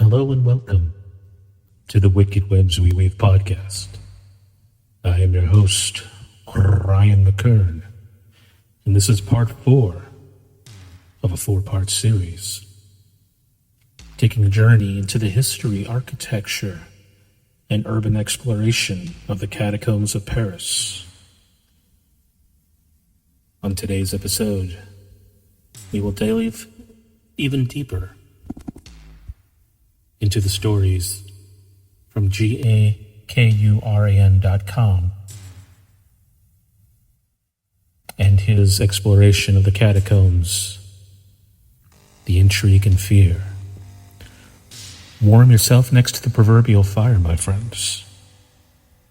Hello and welcome to the Wicked Webs We Weave podcast. I am your host, Ryan Mckern, and this is part 4 of a 4-part series, taking a journey into the history, architecture, and urban exploration of the Catacombs of Paris. On today's episode, we will delve even deeper into the stories from GAKURAN.com and his exploration of the catacombs, the intrigue and fear. Warm yourself next to the proverbial fire, my friends.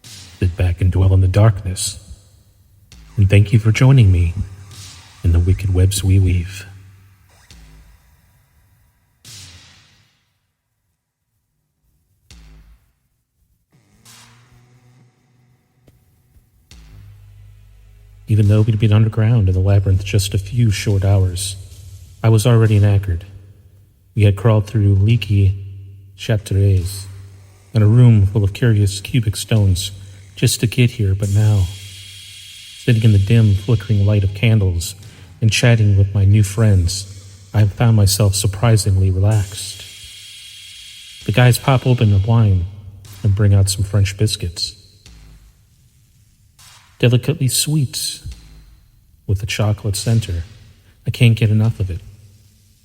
Sit back and dwell in the darkness. And thank you for joining me in the Wicked Webs We Weave. Even though we'd been underground in the labyrinth just a few short hours, I was already knackered. We had crawled through leaky chapteries and a room full of curious cubic stones just to get here, but now, sitting in the dim, flickering light of candles and chatting with my new friends, I found myself surprisingly relaxed. The guys pop open a wine and bring out some French biscuits. Delicately sweet with a chocolate center. I can't get enough of it.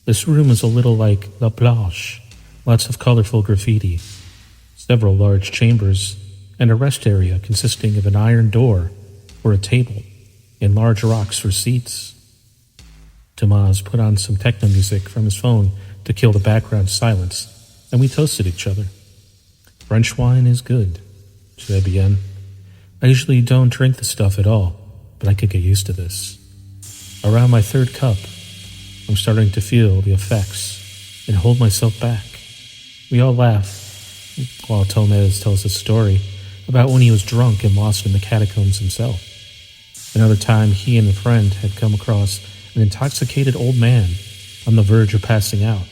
This room is a little like La Plage, lots of colorful graffiti, several large chambers, and a rest area consisting of an iron door for a table and large rocks for seats. Tomas put on some techno music from his phone to kill the background silence, and we toasted each other. French wine is good, très bien. I usually don't drink the stuff at all, but I could get used to this. Around my third cup, I'm starting to feel the effects and hold myself back. We all laugh while Tomez tells a story about when he was drunk and lost in the catacombs himself. Another time, he and a friend had come across an intoxicated old man on the verge of passing out.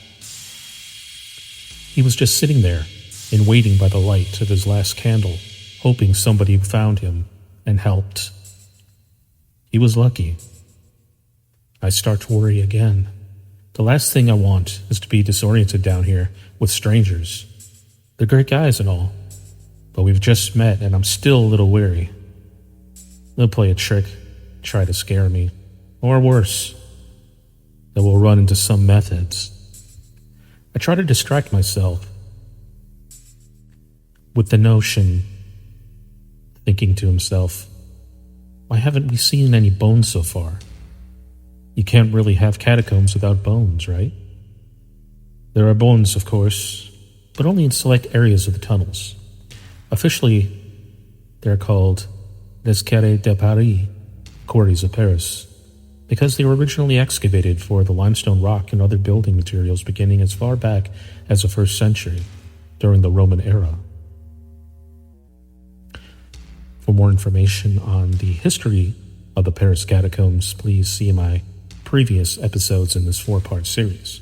He was just sitting there and waiting by the light of his last candle, hoping somebody found him and helped. He was lucky. I start to worry again. The last thing I want is to be disoriented down here with strangers. They're great guys and all, but we've just met and I'm still a little weary. They'll play a trick, try to scare me, or worse, they will run into some methods. I try to distract myself with the notion, thinking to himself, why haven't we seen any bones so far? You can't really have catacombs without bones, right? There are bones, of course, but only in select areas of the tunnels. Officially, they're called Les Quarries de Paris, Quarries of Paris, because they were originally excavated for the limestone rock and other building materials beginning as far back as the 1st century, during the Roman era. For more information on the history of the Paris catacombs, please see my previous episodes in this 4-part series.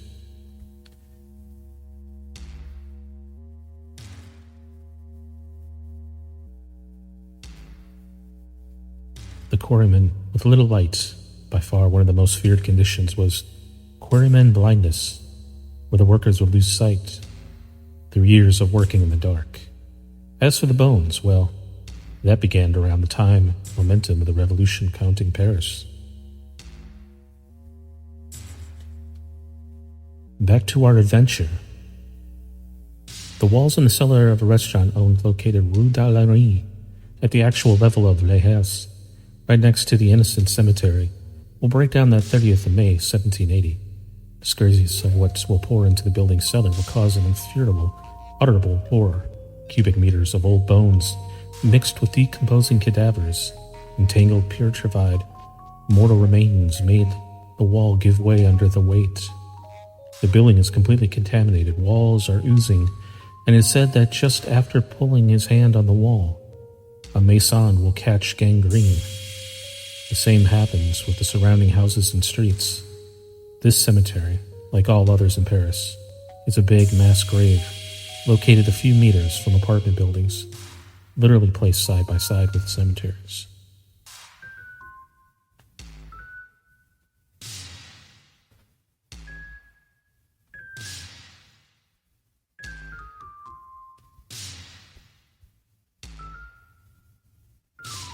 The quarrymen with little light, by far one of the most feared conditions, was quarrymen blindness, where the workers would lose sight through years of working in the dark. As for the bones, well, that began around the time momentum of the revolution counting Paris. Back to our adventure. The walls in the cellar of a restaurant located Rue d'Allery at the actual level of Les Halles, right next to the Innocent Cemetery, will break down that 30th of May, 1780. The scourges of what will pour into the building's cellar will cause an unutterable horror. Cubic meters of old bones mixed with decomposing cadavers, entangled putrefied mortal remains made the wall give way under the weight. The building is completely contaminated, walls are oozing, and it's said that just after pulling his hand on the wall, a mason will catch gangrene. The same happens with the surrounding houses and streets. This cemetery, like all others in Paris, is a big mass grave located a few meters from apartment buildings, literally placed side by side with cemeteries.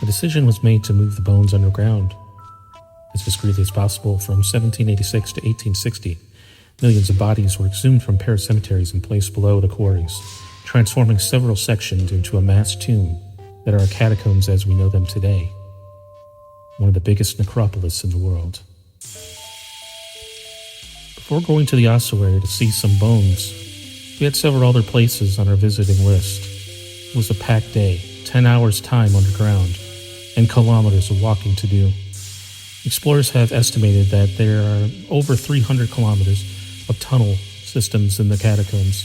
The decision was made to move the bones underground as discreetly as possible. From 1786 to 1860, millions of bodies were exhumed from Paris cemeteries and placed below the quarries, transforming several sections into a mass tomb that are catacombs as we know them today, one of the biggest necropolis in the world. Before going to the ossuary to see some bones, we had several other places on our visiting list. It was a packed day, 10 hours time underground, and kilometers of walking to do. Explorers have estimated that there are over 300 kilometers of tunnel systems in the catacombs.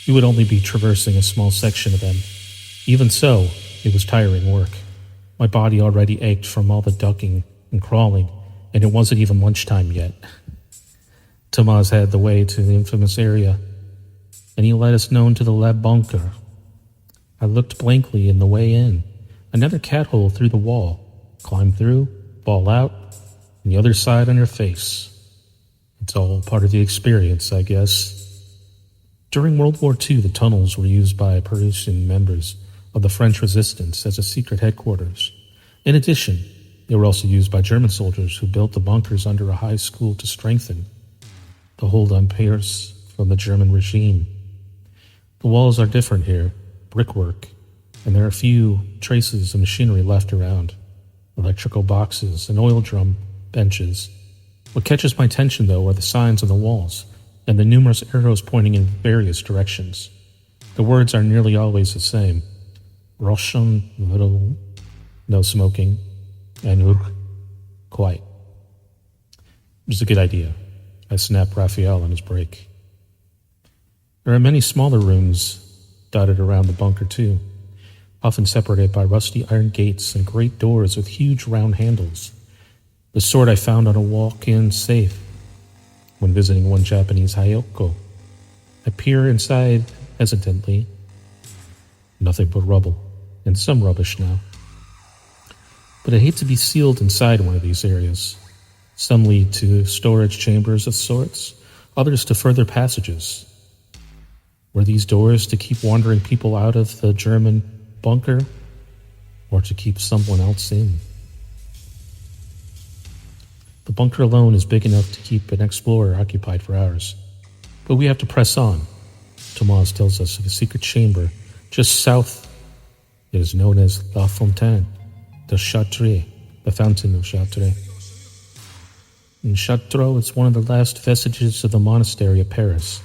We would only be traversing a small section of them. Even so, it was tiring work. My body already ached from all the ducking and crawling, and it wasn't even lunchtime yet. Thomas had the way to the infamous area, and he led us known to the La Bunker. I looked blankly in the way in. Another cat hole through the wall. Climb through, fall out, and the other side on your face. It's all part of the experience, I guess. During World War II, the tunnels were used by Parisian members of the French resistance as a secret headquarters. In addition, they were also used by German soldiers who built the bunkers under a high school to strengthen the hold on Paris from the German regime. The walls are different here, brickwork, and there are few traces of machinery left around. Electrical boxes and oil drum benches. What catches my attention, though, are the signs on the walls and the numerous arrows pointing in various directions. The words are nearly always the same. Rochon, no smoking, and quiet. It was a good idea. I snapped Raphael on his break. There are many smaller rooms dotted around the bunker, too, often separated by rusty iron gates and great doors with huge round handles, the sort I found on a walk-in safe when visiting one Japanese hayoko. I peer inside hesitantly. Nothing but rubble, and some rubbish now. But I hate to be sealed inside one of these areas. Some lead to storage chambers of sorts, others to further passages. Were these doors to keep wandering people out of the German bunker, or to keep someone else in? The bunker alone is big enough to keep an explorer occupied for hours. But we have to press on. Thomas tells us of a secret chamber just south. It is known as La Fontaine de Chartres, the Fountain of Chartres. In Chartres, it's one of the last vestiges of the monastery of Paris,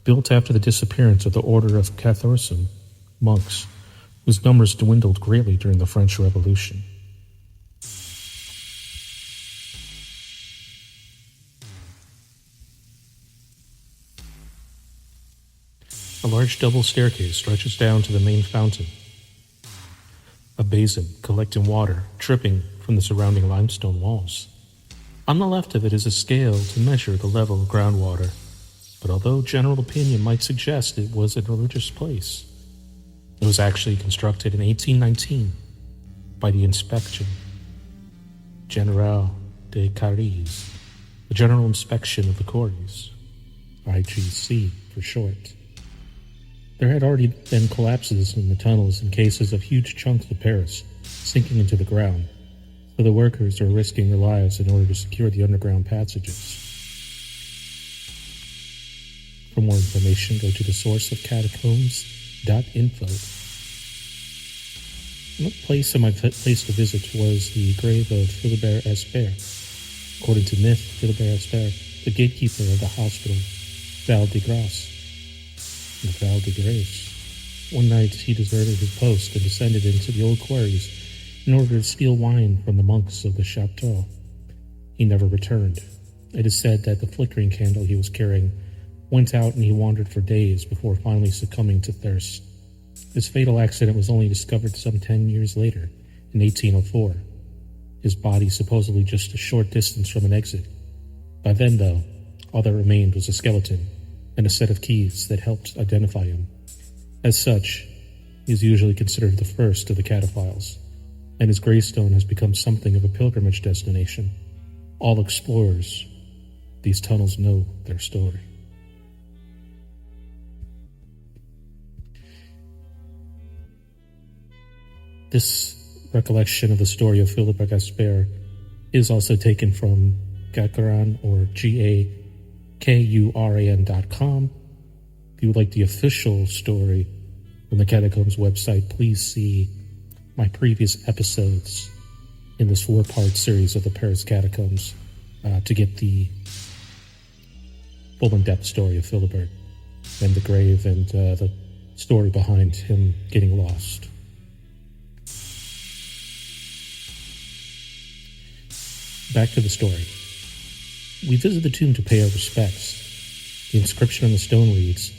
built after the disappearance of the Order of Catholicos monks, whose numbers dwindled greatly during the French Revolution. A large double staircase stretches down to the main fountain, a basin collecting water dripping from the surrounding limestone walls. On the left of it is a scale to measure the level of groundwater, but although general opinion might suggest it was a religious place, it was actually constructed in 1819 by the Inspection Générale des Quarries, the General Inspection of the Quarries, IGC for short. There had already been collapses in the tunnels in cases of huge chunks of Paris sinking into the ground, so the workers were risking their lives in order to secure the underground passages. For more information, go to the source of catacombs.info. Another place on my place to visit was the grave of Philibert Espert. According to myth, Philibert Espert, the gatekeeper of the hospital Val de Grace. Val de Grace. One night he deserted his post and descended into the old quarries in order to steal wine from the monks of the chateau. He never returned. It is said that the flickering candle he was carrying went out and he wandered for days before finally succumbing to thirst. This fatal accident was only discovered some 10 years later, in 1804. His body supposedly just a short distance from an exit. By then, though, all that remained was a skeleton and a set of keys that helped identify him. As such, he is usually considered the first of the cataphiles, and his gravestone has become something of a pilgrimage destination. All explorers, these tunnels know their story. This recollection of the story of Philibert Gaspard is also taken from Gakuran, or GAKURAN.com. If you would like the official story from the Catacombs website, please see my previous episodes in this 4-part series of the Paris Catacombs to get the full in-depth story of Philibert and the grave and the story behind him getting lost. Back to the story. We visit the tomb to pay our respects. The inscription on the stone reads,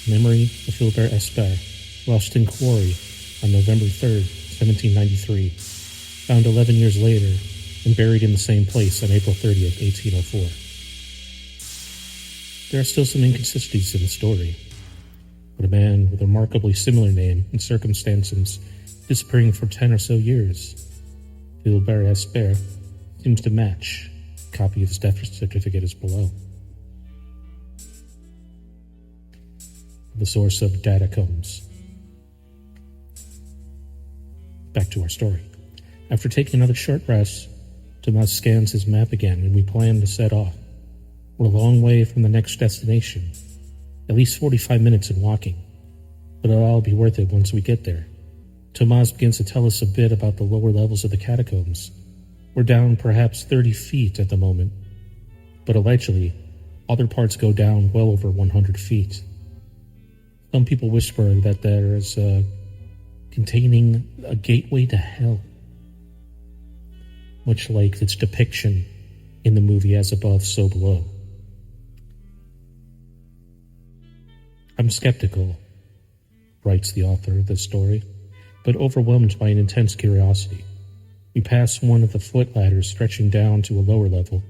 "Memory of Philibert Gaspard, lost in quarry on November 3rd, 1793, found 11 years later and buried in the same place on April 30th, 1804. There are still some inconsistencies in the story, but a man with a remarkably similar name and circumstances disappearing for 10 or so years, Philibert Gaspard, seems to match. A copy of his death certificate is below. The source of Catacombs. Back to our story. After taking another short rest, Tomas scans his map again, and we plan to set off. We're a long way from the next destination, at least 45 minutes in walking, but it'll all be worth it once we get there. Tomas begins to tell us a bit about the lower levels of the catacombs. We're down perhaps 30 feet at the moment, but allegedly, other parts go down well over 100 feet. Some people whisper that there is containing a gateway to hell, much like its depiction in the movie As Above, So Below. I'm skeptical, writes the author of this story, but overwhelmed by an intense curiosity. We pass one of the foot ladders stretching down to a lower level,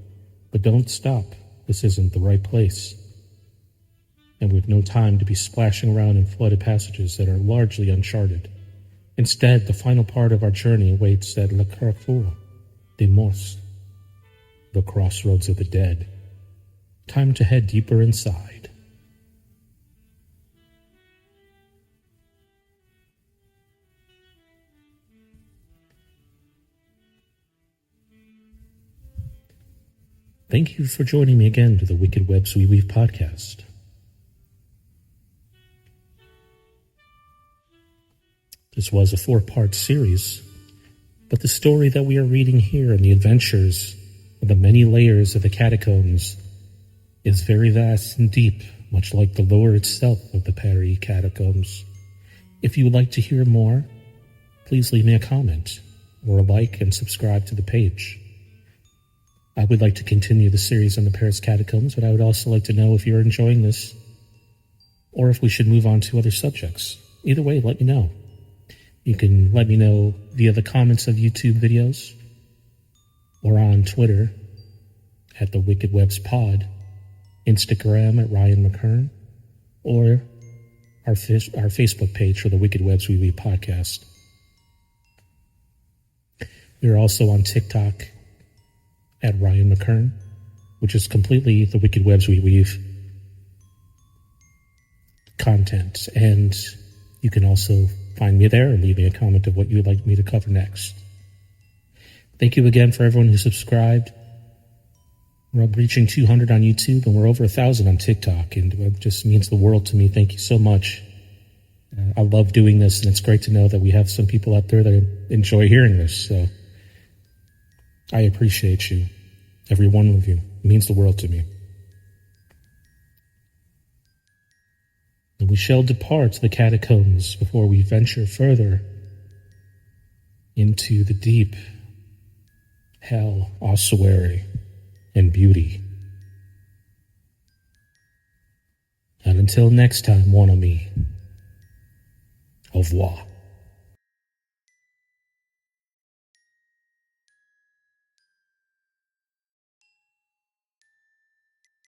but don't stop. This isn't the right place. And we have no time to be splashing around in flooded passages that are largely uncharted. Instead, the final part of our journey awaits at Le Carrefour des Morts, the crossroads of the dead. Time to head deeper inside. Thank you for joining me again to the Wicked Webs We Weave podcast. This was a 4-part series, but the story that we are reading here and the adventures of the many layers of the catacombs is very vast and deep, much like the lore itself of the Paris catacombs. If you would like to hear more, please leave me a comment or a like and subscribe to the page. I would like to continue the series on the Paris catacombs, but I would also like to know if you're enjoying this or if we should move on to other subjects. Either way, let me know. You can let me know via the comments of YouTube videos or on Twitter at the Wicked Webs Pod, Instagram at Ryan Mckern, or our Facebook page for the Wicked Webs We Weave podcast. We are also on TikTok at Ryan Mckern, which is completely the Wicked Webs We Weave content. And you can also find me there and leave me a comment of what you would like me to cover next. Thank you again for everyone who subscribed. We're reaching 200 on YouTube, and we're over 1,000 on TikTok, and it just means the world to me. Thank you so much. I love doing this, and it's great to know that we have some people out there that enjoy hearing this. So I appreciate you, every one of you. It means the world to me. And we shall depart the catacombs before we venture further into the deep hell, ossuary, and beauty. And until next time, mon ami, au revoir.